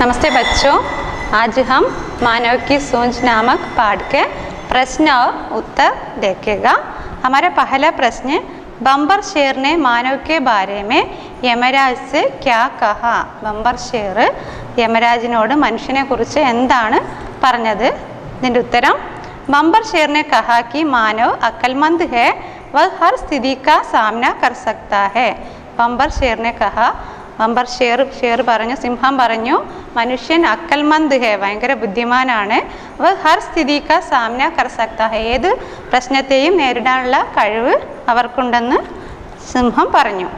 नमस्ते बच्चों, आज हम मानव की सूंझ नामक पाठ के प्रश्न और उत्तर देखेगा। हमारा पहला प्रश्न है, बम्बर शेर ने मानव के बारे में യമരാജ് से क्या कहा? बम्बर शेर യമരാജിനോട് മനുഷ്യനെ കുറിച്ച് എന്താണ് പറഞ്ഞത്? ഇതിൻ്റെ ഉത്തരം, बम्बर शेर ने कहा कि मानव अक्लमंद है, वह हर स्थिति का सामना कर सकता है। बम्बर शेर ने कहा, बम्बर शेर പറഞ്ഞു, സിംഹം പറഞ്ഞു, മനുഷ്യൻ അക്കൽമന്ത് ഹെ, ഭയങ്കര ബുദ്ധിമാനാണ്. വഹ് ഹർ സ്ഥിതി കാ സാമന കർ സക്താ ഹെ, ഏത് പ്രശ്നത്തെയും നേരിടാനുള്ള കഴിവ് അവർക്കുണ്ടെന്ന് സിംഹം പറഞ്ഞു.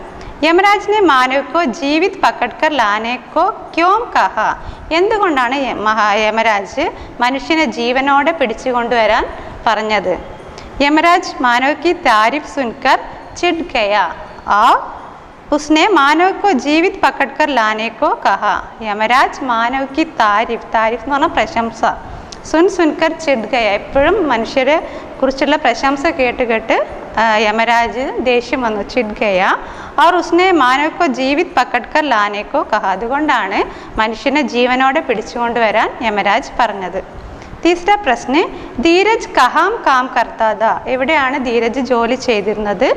യമരാജ് ने मानव को जीवित पकड़कर लाने को क्यों कहा? എന്തുകൊണ്ടാണ് യമരാജ് മനുഷ്യനെ ജീവനോടെ പിടിച്ചു കൊണ്ടുവരാൻ പറഞ്ഞത്? യമരാജ് मानव की तारीफ सुनकर चिढ़ गया और उसने मानव को जीवित पकड़कर लाने को कहा. യമരാജ് मानव की तारीफ എന്ന് പറഞ്ഞാൽ പ്രശംസ, സുൻകർ ചിഡ് ഗയ, എപ്പോഴും മനുഷ്യരെ കുറിച്ചുള്ള പ്രശംസ കേട്ട് യമരാജ് ദേഷ്യം വന്നു, ചിഡ് ഗയ. और उसने मानव को जीवित पकड़कर लाने को कहा, അതുകൊണ്ടാണ് മനുഷ്യനെ ജീവനോടെ പിടിച്ചുകൊണ്ടുവരാൻ യമരാജ് പറഞ്ഞത്. तीसरा प्रश्न, ധീരജ് കഹാം കാം करता था? എവിടെയാണ് ധീരജ് ജോലി ചെയ്തിരുന്നത്?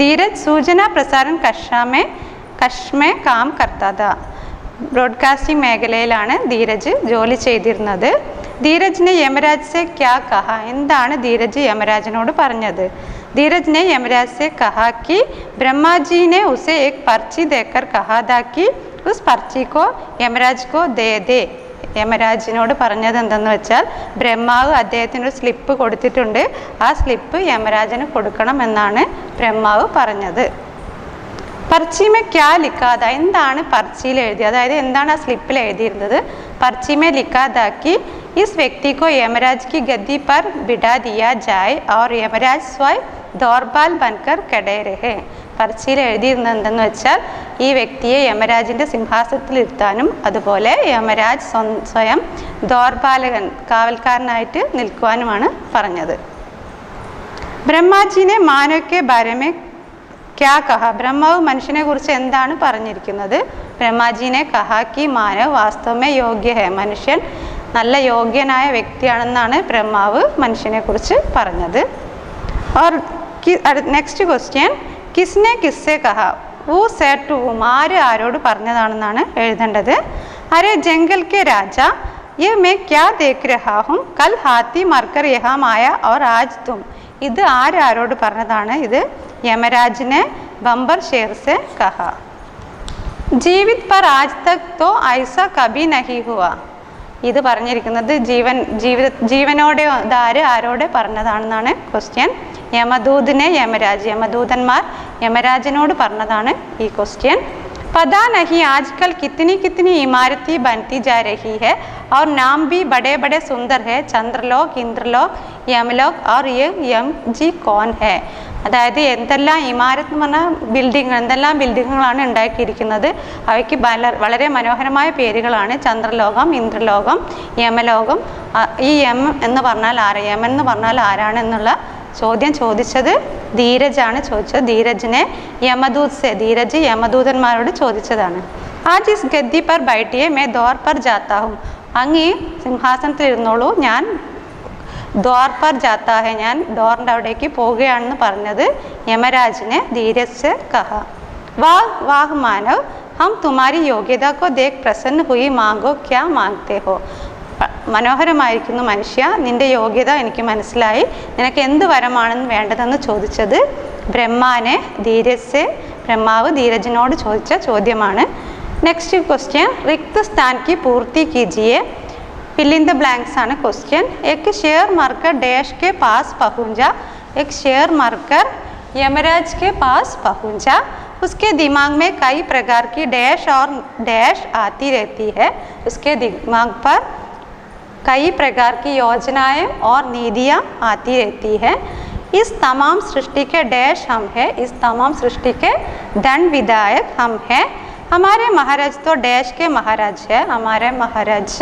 ധീരജ് സൂചനാ പ്രസാരൺ കഷ്മേ കാം करता था. ബ്രോഡ്കാസ്റ്റിംഗ് മേഖലയിലാണ് ധീരജ് ജോലി ചെയ്തിരുന്നത്. ധീരജിനെ യമരാജ് സെ ക്യാ കഹ? എന്താണ് ധീരജ് യമരാജിനോട് പറഞ്ഞത്? धीरज ने यमराज से कहा कि ब्रह्मा जी ने उसे एक पर्ची देकर कहा था कि उस पर्ची को यमराज को दे दे. യമരാജിനോട് പറഞ്ഞത് എന്തെന്ന് വെച്ചാൽ, ബ്രഹ്മാവ് അദ്ദേഹത്തിന് ഒരു സ്ലിപ്പ് കൊടുത്തിട്ടുണ്ട്, ആ സ്ലിപ്പ് യമരാജന് കൊടുക്കണം എന്നാണ് ബ്രഹ്മാവ് പറഞ്ഞത്. പർച്ചിമേ ക്യാ ലിഖാത? എന്താണ് പർച്ചിയിൽ എഴുതി, അതായത് എന്താണ് ആ സ്ലിപ്പിൽ എഴുതിയിരുന്നത്? പർച്ചിമേ ലിഖാതാക്കി ഇസ് വ്യക്തി को यमराज की गद्दी पर बिठा दिया जाए और यमराज स्वयं ദോർബാൽ ബൻകർ കടേ രഹേ. പർച്ചിയിൽ എഴുതിയിരുന്നത് എന്തെന്ന് വെച്ചാൽ, ഈ വ്യക്തിയെ യമരാജിൻ്റെ സിംഹാസനത്തിലിരുത്താനും അതുപോലെ യമരാജ് സ്വയം ദോർബാലകൻ, കാവൽക്കാരനായിട്ട് നിൽക്കുവാനുമാണ് പറഞ്ഞത്. ബ്രഹ്മാജിനെ മാനവ്ക്കെ ബാരമേ ക്യാ കഹ? ബ്രഹ്മാവ് മനുഷ്യനെ കുറിച്ച് എന്താണ് പറഞ്ഞിരിക്കുന്നത്? ബ്രഹ്മാജിനെ കഹാ കി മാനവ് വാസ്തവമേ യോഗ്യ ഹെ, മനുഷ്യൻ നല്ല യോഗ്യനായ വ്യക്തിയാണെന്നാണ് ബ്രഹ്മാവ് മനുഷ്യനെ കുറിച്ച് പറഞ്ഞത്. और നെക്സ്റ്റ് ക്വസ്റ്റ്യൻ, കിസ്നെ കിസ്സെ കഹ? Who said to whom? ആര് ആരോട് പറഞ്ഞതാണെന്നാണ് എഴുതേണ്ടത്. അരെ ജംഗൽ കെ രാജ, യെ മേ ക്യാ ദേഖ് രഹാ ഹും, കൽ ഹാത്തി മർക്കർ യഹാം ആയ और ആജ് തും? ഇത് ആരോട് പറഞ്ഞതാണ്? ഇത് യമരാജിനെ ബംബർ ഷേർ സെ കഹ. ജീവിത് പർ ആജ് തക് തോ ഐസാ കബി നഹി ഹുവ? ഇത് പറഞ്ഞിരിക്കുന്നത് ജീവനോടെ ആരോടെ പറഞ്ഞതാണെന്നാണ് ക്വസ്റ്റ്യൻ. യമദൂതിനെ യമരാജ്, യമദൂതന്മാർ യമരാജിനോട് പറഞ്ഞതാണ് ഈ ക്വസ്റ്റ്യൻ. पता नहीं आजकल कितनी कितनी इमारतें बनती जा रही है और नाम भी बड़े बड़े सुंदर है, चंद्रलोक, इंद्रलोक, यमलोक और ये यमजी कौन है? അതായത് എന്തെല്ലാം ഇമാരത്ത് എന്ന് പറഞ്ഞാൽ ബിൽഡിങ്, എന്തെല്ലാം ബിൽഡിങ്ങുകളാണ് ഉണ്ടാക്കിയിരിക്കുന്നത്. അവയ്ക്ക് വളരെ മനോഹരമായ പേരുകളാണ്. ചന്ദ്രലോകം, ഇന്ദ്രലോകം, യമലോകം. ഈ യം എന്ന് പറഞ്ഞാൽ യമൻ എന്ന് പറഞ്ഞാൽ ആരാണ് എന്നുള്ള ചോദ്യം ചോദിച്ചത് ധീരജാണ് ചോദിച്ചത്. ധീരജിനെ യമദൂത് സെ, ധീരജ് യമദൂതന്മാരോട് ചോദിച്ചതാണ്. ആജ് ഇസ് ഗദ്ദി പർ ബൈഠിയെ മേ ദോർ പർ ജാത്താ ഹും? അങ്ങ് ഈ സിംഹാസനത്തിൽ ഇരുന്നോളൂ, ഞാൻ ദ്വാർ പർ ജാത്താ ഹെ, ഞാൻ ഡോറിൻ്റെ അവിടേക്ക് പോവുകയാണെന്ന് പറഞ്ഞത് യമരാജിനെ ധീരജ് സെ കഹ. വാഹ് മാനവ്, ഹം തുമാരി യോഗ്യത കോ ദേഖ് പ്രസന്ന ഹുയി മാംഗോ ക്യാ മാംഗ്തേ ഹോ? മനോഹരമായിരിക്കുന്നു മനുഷ്യ, നിന്റെ യോഗ്യത എനിക്ക് മനസ്സിലായി, നിനക്ക് എന്ത് വരമാണെന്ന് വേണ്ടതെന്ന് ചോദിച്ചത് ബ്രഹ്മാനെ ധീരജ് സെ, ബ്രഹ്മാവ് ധീരജിനോട് ചോദിച്ച ചോദ്യമാണ്. നെക്സ്റ്റ് ക്വസ്റ്റ്യൻ, റിക്ത് സ്ഥാൻ की पूर्ति कीजिए. फिल इन द ब्लैंक्स ആണ് ക്വസ്റ്റ്യൻ. एक शेर मरकर डैश के पास पहुंचा. एक शेर मरकर यमराज के पास पहुंचा. उसके दिमाग में कई प्रकार की डैश और डैश आती रहती है. उसके दिमाग पर कई प्रकार की योजनाएं और नीतियाँ आती रहती है. इस तमाम सृष्टि के डैश हम है, इस तमाम सृष्टि के दंड विधायक हम हैं. हमारे महाराज तो डैश के महाराज है, हमारे महाराज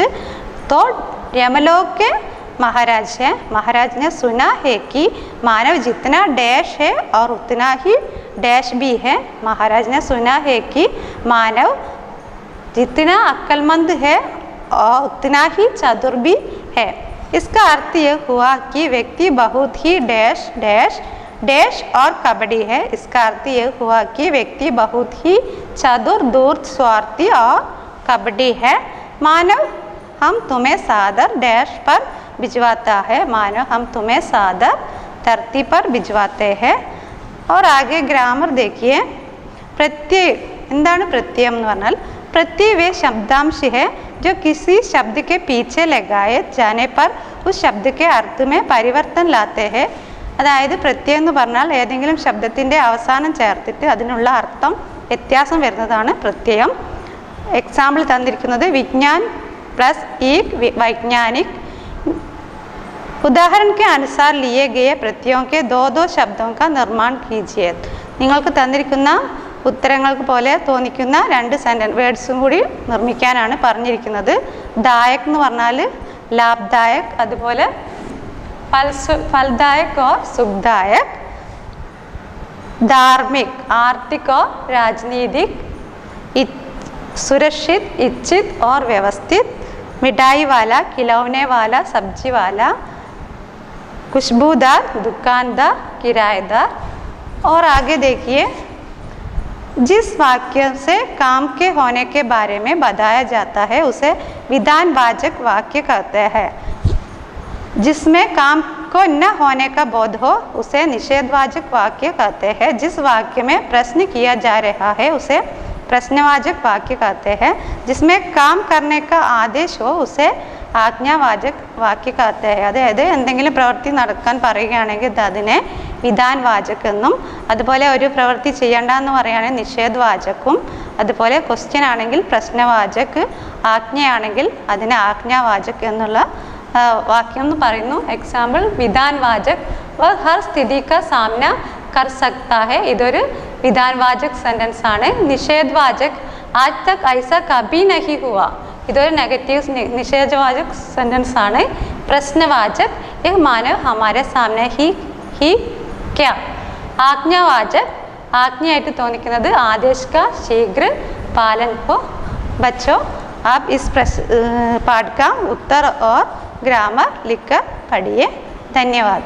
तो यमलोक के महाराज है. महाराज ने सुना है कि मानव जितना डैश है और उतना ही डैश भी है. महाराज ने सुना है कि मानव जितना अक्लमंद है और उतना ही चतुर भी है। इसका अर्थ यह हुआ कि व्यक्ति बहुत ही डैश डैश डैश और कबड्डी है। इसका अर्थ यह हुआ कि व्यक्ति बहुत ही चतुर धूर्त स्वार्थी और कबड्डी है। मानो हम तुम्हें सादर डैश पर भिजवाता है, मानो हम तुम्हें सादर धरती पर भिजवाते हैं। और आगे ग्रामर देखिए। प्रत्यय എന്താണ് പ്രത്യയം എന്ന് പറഞ്ഞാൽ प्रत्यय वे शब्दांश है जो किसी शब्द के पीछे लगाए जाने पर उस शब्द के अर्थ में परिवर्तन लाते हैं। അതായത് പ്രത്യയം എന്ന് പറഞ്ഞാൽ ഏതെങ്കിലും ശബ്ദത്തിൻ്റെ അവസാനം ചേർത്തിട്ട് അതിനുള്ള അർത്ഥം വ്യത്യാസം വരുന്നതാണ് പ്രത്യയം. എക്സാമ്പിൾ തന്നിരിക്കുന്നത് विज्ञान प्लस एक वैज्ञानिक। उदाहरण के अनुसार लिए गए प्रत्ययों के दो दो शब्दों का निर्माण कीजिए. നിങ്ങൾക്ക് തന്നിരിക്കുന്ന ഉത്തരങ്ങൾക്ക് പോലെ തോന്നിക്കുന്ന രണ്ട് സെൻറ്റൻസ് വേർഡ്സും കൂടി നിർമ്മിക്കാനാണ് പറഞ്ഞിരിക്കുന്നത്. ദായക് എന്ന് പറഞ്ഞാൽ ലാഭദായക്, അതുപോലെ फलदायक और सुखदायक, धार्मिक, आर्थिक और राजनीतिक, सुरक्षित, इच्छित और व्यवस्थित, मिठाई वाला, खिलौने वाला, सब्जी वाला, खुशबूदार, दुकानदार, किराएदार. और आगे देखिए, जिस वाक्य से काम के होने के बारे में बताया जाता है उसे विधानवाचक वाक्य कहते हैं. जिसमें काम को न होने का बोध हो उसे निषेधवाचक वाक्य कहते हैं. जिस वाक्य में प्रश्न किया जा रहा है उसे प्रश्नवाचक वाक्य कहते हैं. जिसमें काम करने का आदेश हो उसे ആജ്ഞാവാചക് വാക്യ कहते हैं. അതായത് എന്തെങ്കിലും പ്രവൃത്തി നടക്കാൻ പറയുകയാണെങ്കിൽ അതിനെ വിധാൻവാചക് എന്നും, അതുപോലെ ഒരു പ്രവൃത്തി ചെയ്യേണ്ട എന്ന് പറയുകയാണെങ്കിൽ നിഷേധവാചക്കും, അതുപോലെ ക്വസ്റ്റ്യൻ ആണെങ്കിൽ പ്രശ്നവാചക്, ആജ്ഞയാണെങ്കിൽ അതിനെ ആജ്ഞാവാചക് എന്നുള്ള वाक्य പറയുന്നു. എക്സാമ്പിൾ വിധാൻവാചക് वह हर स्थिति का सामना कर सकता है. ഇതൊരു വിധാൻവാചക് സെൻറ്റൻസ് ആണ്. നിഷേധവാചക് आज तक ऐसा कभी नहीं हुआ. ഇതൊരു നെഗറ്റീവ് നിഷേധവാചക് സെൻറ്റൻസ് ആണ്. പ്രശ്നവാചക് यह मानव हमारे सामने ही क्या. ആജ്ഞാവാചക് ആജ്ഞയായിട്ട് തോന്നിക്കുന്നത് आदेश का शीघ्र पालन हो. बच्चों आप इस पाठ का उत्तर और ग्रामर लिखकर पढ़िए. धन्यवाद.